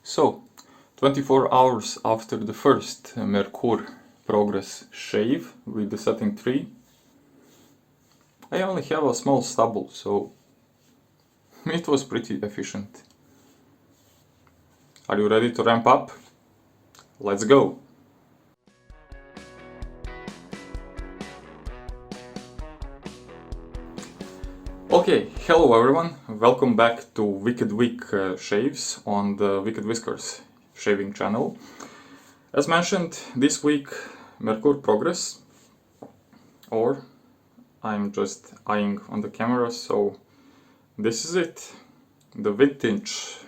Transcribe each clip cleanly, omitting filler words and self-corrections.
So, 24 hours after the first Merkur Progress shave with the setting 3, I only have a small stubble, so it was pretty efficient. Are you ready to ramp up? Let's go! Okay, hello everyone, welcome back to Wicked Week shaves on the Wicked-Whiskers shaving channel. As mentioned, this week Merkur Progress, or I'm just eyeing on the camera, so this is it. The vintage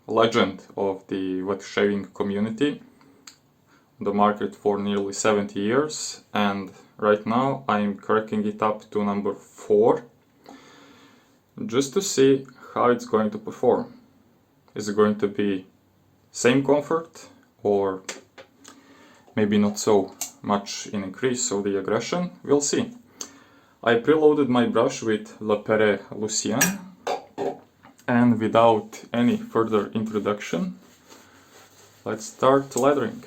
legend of the wet shaving community, on the market for nearly 70 years, and right now I'm cracking it up to number 4. Just to see how it's going to perform. Is it going to be same comfort or maybe not so much in increase of the aggression? We'll see. I preloaded my brush with Pere Lucien, and without any further introduction, let's start lathering.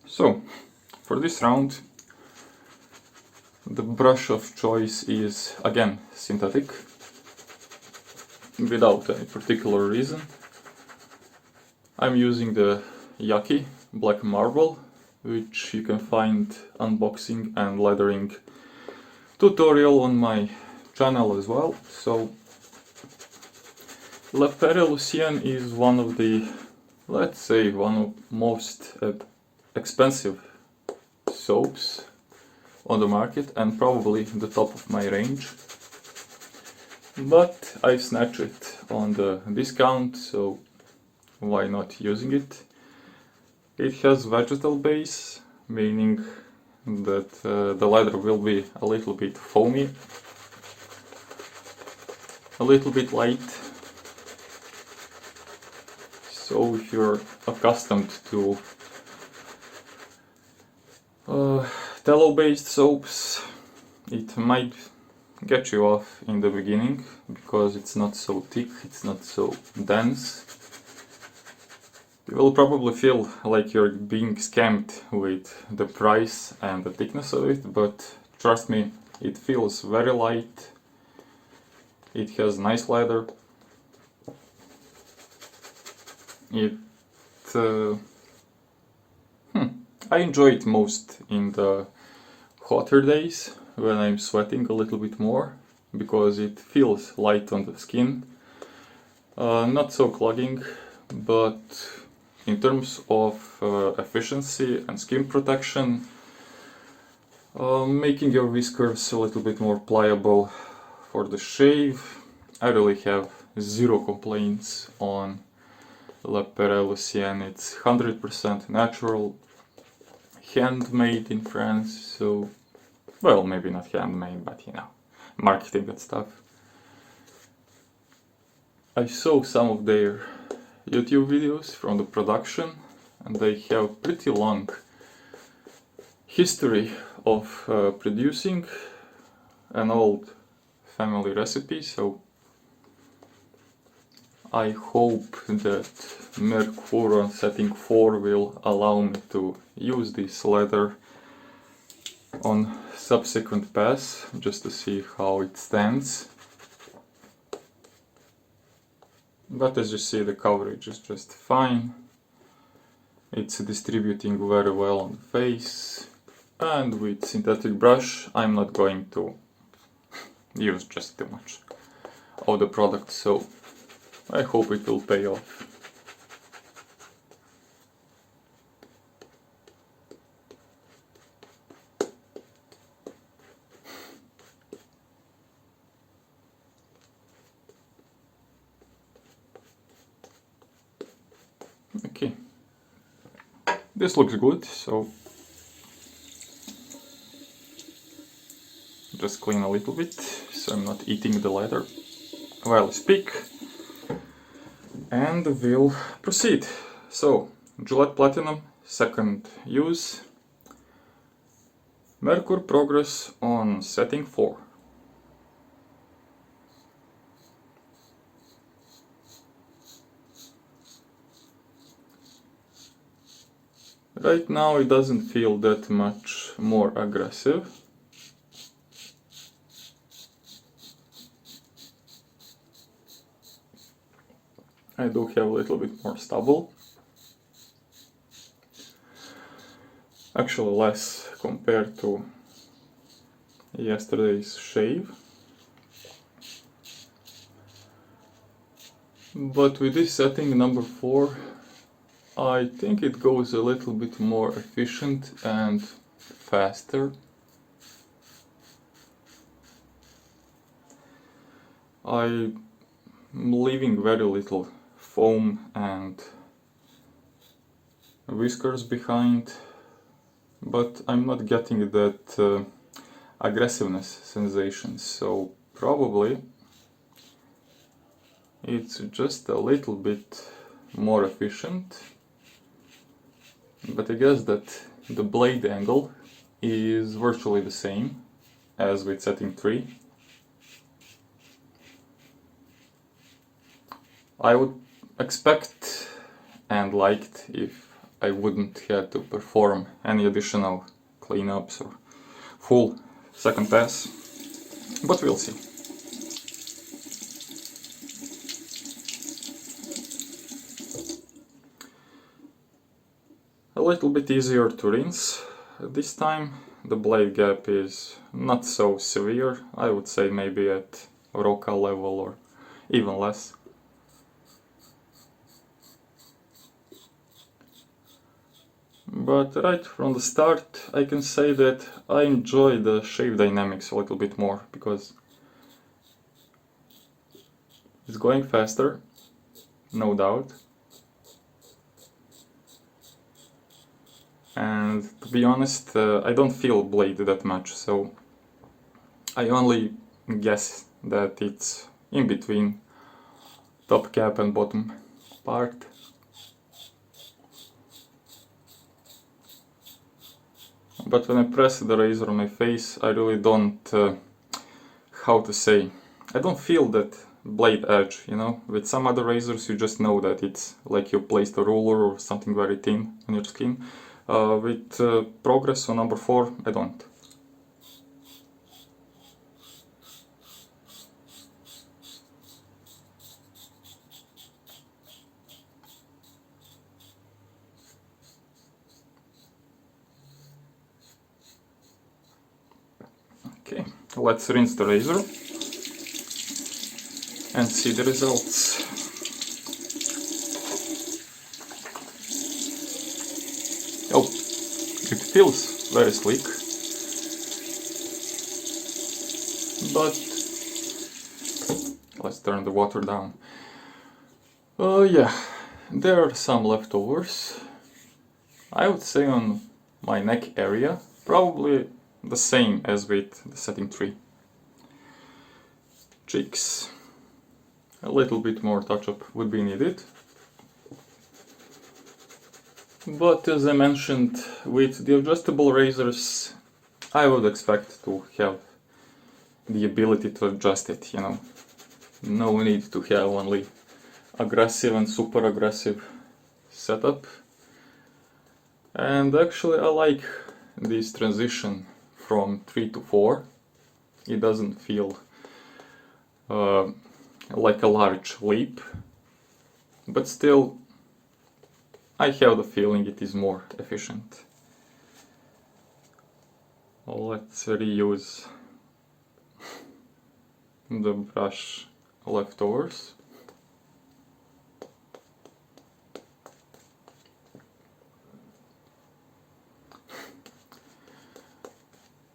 So, for this round, the brush of choice is again synthetic, without any particular reason. I'm using the Yaqi black marble, which you can find unboxing and leathering tutorial on my channel as well. So, Pere Lucien is one of the, let's say, one of most expensive soaps on the market and probably the top of my range, but I snatched it on the discount, so why not using it. It has vegetal base, meaning that the leather will be a little bit foamy, a little bit light, so if you're accustomed to tallow-based soaps, it might get you off in the beginning because it's not so thick, it's not so dense. You will probably feel like you're being scammed with the price and the thickness of it, but trust me, it feels very light, it has nice leather, I enjoy it most in the hotter days when I'm sweating a little bit more, because it feels light on the skin, not so clogging, but in terms of efficiency and skin protection, making your whiskers a little bit more pliable for the shave, I really have zero complaints on Pere Lucien. It's 100% natural, handmade in France, so, well, maybe not handmade, but you know, marketing and stuff. I saw some of their YouTube videos from the production, and they have pretty long history of producing an old family recipe, so I hope that Merkur on setting 4 will allow me to use this leather on subsequent pass, just to see how it stands. But as you see, the coverage is just fine. It's distributing very well on the face, and with synthetic brush I'm not going to use just too much of the product, so I hope it will pay off. Okay, this looks good, so just clean a little bit so I'm not eating the leather while I speak, and we'll proceed. So, Gillette Platinum second use. Merkur Progress on setting 4. Right now it doesn't feel that much more aggressive. I do have a little bit more stubble. Actually less compared to yesterday's shave. But with this setting number 4, I think it goes a little bit more efficient and faster. I'm leaving very little foam and whiskers behind, but I'm not getting that aggressiveness sensation, so probably it's just a little bit more efficient. But I guess that the blade angle is virtually the same as with setting 3. I would expect and liked if I wouldn't have to perform any additional cleanups or full second pass, but we'll see. A little bit easier to rinse. This time the blade gap is not so severe, I would say maybe at roca level or even less. But right from the start I can say that I enjoy the shave dynamics a little bit more, because it's going faster, no doubt. And to be honest, I don't feel blade that much, so I only guess that it's in between top cap and bottom part. But when I press the razor on my face, I really don't, how to say, I don't feel that blade edge, you know? With some other razors you just know that it's like you placed a ruler or something very thin on your skin. With Progress on number 4, I don't. Okay, let's rinse the razor and see the results. Oh, it feels very sleek, but let's turn the water down. Yeah, there are some leftovers. I would say on my neck area, probably the same as with the setting 3. Cheeks, a little bit more touch-up would be needed. But as I mentioned, with the adjustable razors, I would expect to have the ability to adjust it, you know. No need to have only aggressive and super aggressive setup. And actually I like this transition from 3 to 4. It doesn't feel like a large leap, but still I have the feeling it is more efficient. Let's reuse the brush leftovers.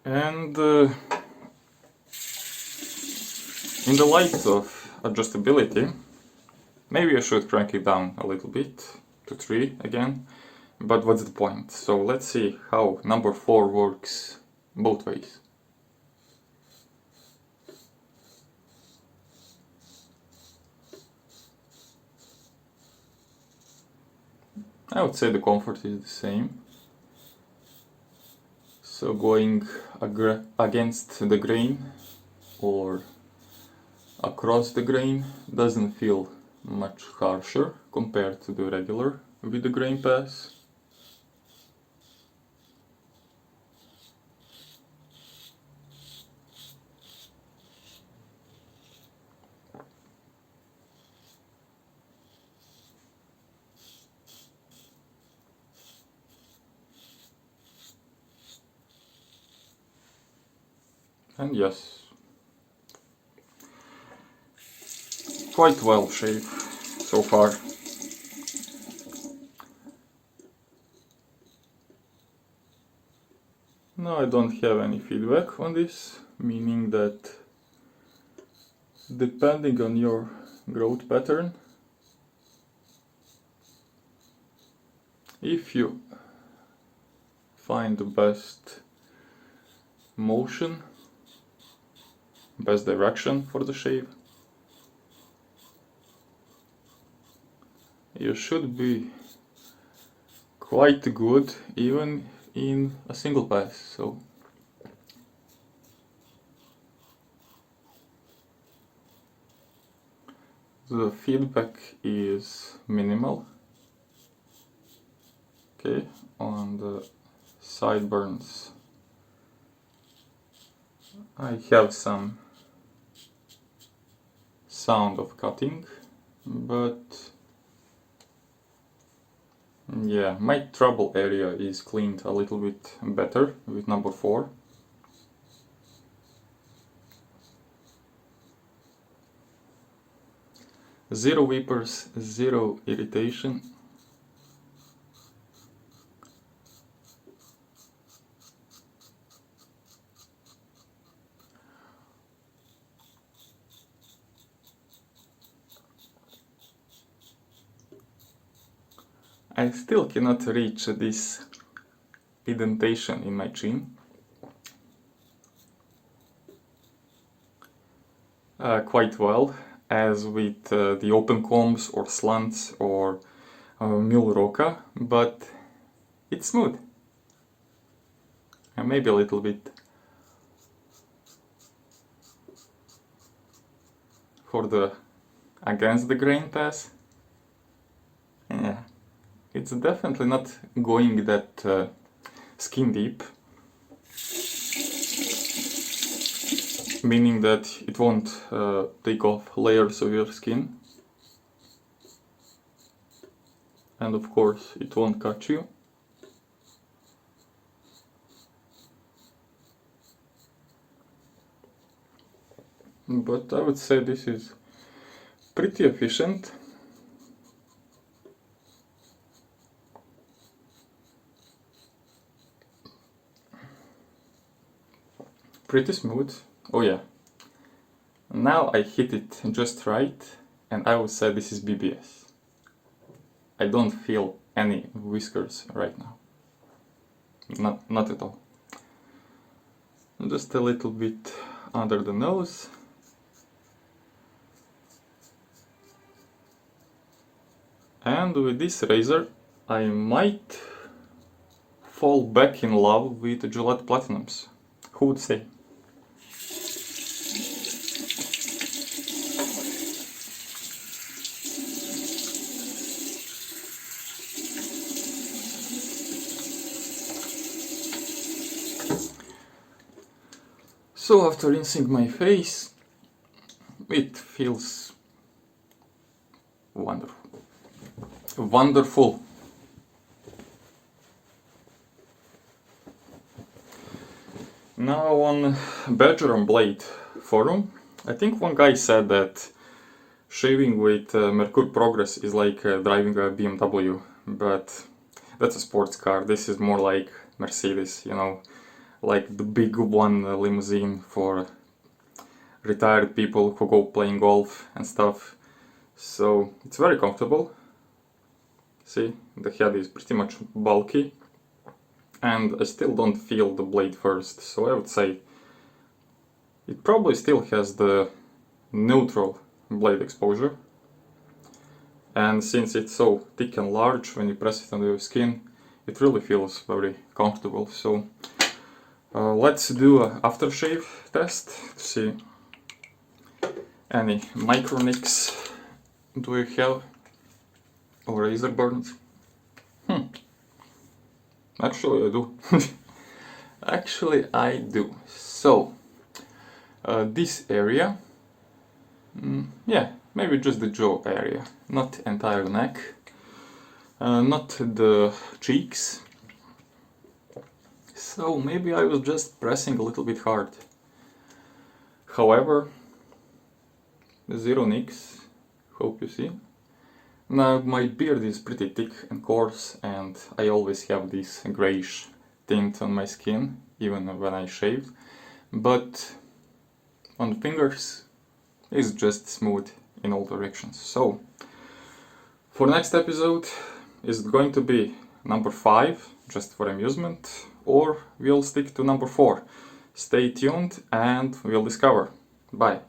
And in the light of adjustability, maybe I should crank it down a little bit to 3 again, but what's the point? So let's see how number 4 works both ways. I would say the comfort is the same. So going against the grain or across the grain doesn't feel much harsher compared to the regular with the grain pass. And yes, quite well shaved so far. No, I don't have any feedback on this, meaning that depending on your growth pattern, if you find the best motion, best direction for the shave, you should be quite good even in a single pass. So the feedback is minimal. Okay, on the sideburns I have some sound of cutting, but yeah, my trouble area is cleaned a little bit better with number 4. Zero weepers, zero irritation. I still cannot reach this indentation in my chin. Quite well, as with the open combs or slants or mule roca, but it's smooth. And maybe a little bit for the against the grain pass. Yeah, it's definitely not going that skin deep, meaning that it won't take off layers of your skin, and of course it won't cut you. But I would say this is pretty efficient. Pretty smooth. Oh yeah. Now I hit it just right, and I would say this is BBS. I don't feel any whiskers right now. Not at all. Just a little bit under the nose. And with this razor I might fall back in love with Gillette Platinums. Who would say? So after rinsing my face, it feels wonderful. Wonderful. Now on Badger on Blade forum, I think one guy said that shaving with Merkur Progress is like driving a BMW, but that's a sports car. This is more like Mercedes, you know, like the big one limousine for retired people who go playing golf and stuff. So it's very comfortable. See, the head is pretty much bulky, and I still don't feel the blade first, so I would say it probably still has the neutral blade exposure, and since it's so thick and large, when you press it on your skin, it really feels very comfortable. So let's do an aftershave test to see any micro nicks do you have or razor burns. Actually I do. Actually I do. So this area, yeah, maybe just the jaw area, not entire neck, not the cheeks. So maybe I was just pressing a little bit hard. However, zero nicks, hope you see. Now my beard is pretty thick and coarse, and I always have this greyish tint on my skin, even when I shave. But on the fingers, it's just smooth in all directions. So for next episode, is it going to be number 5, just for amusement, or we'll stick to number 4? Stay tuned and we'll discover. Bye.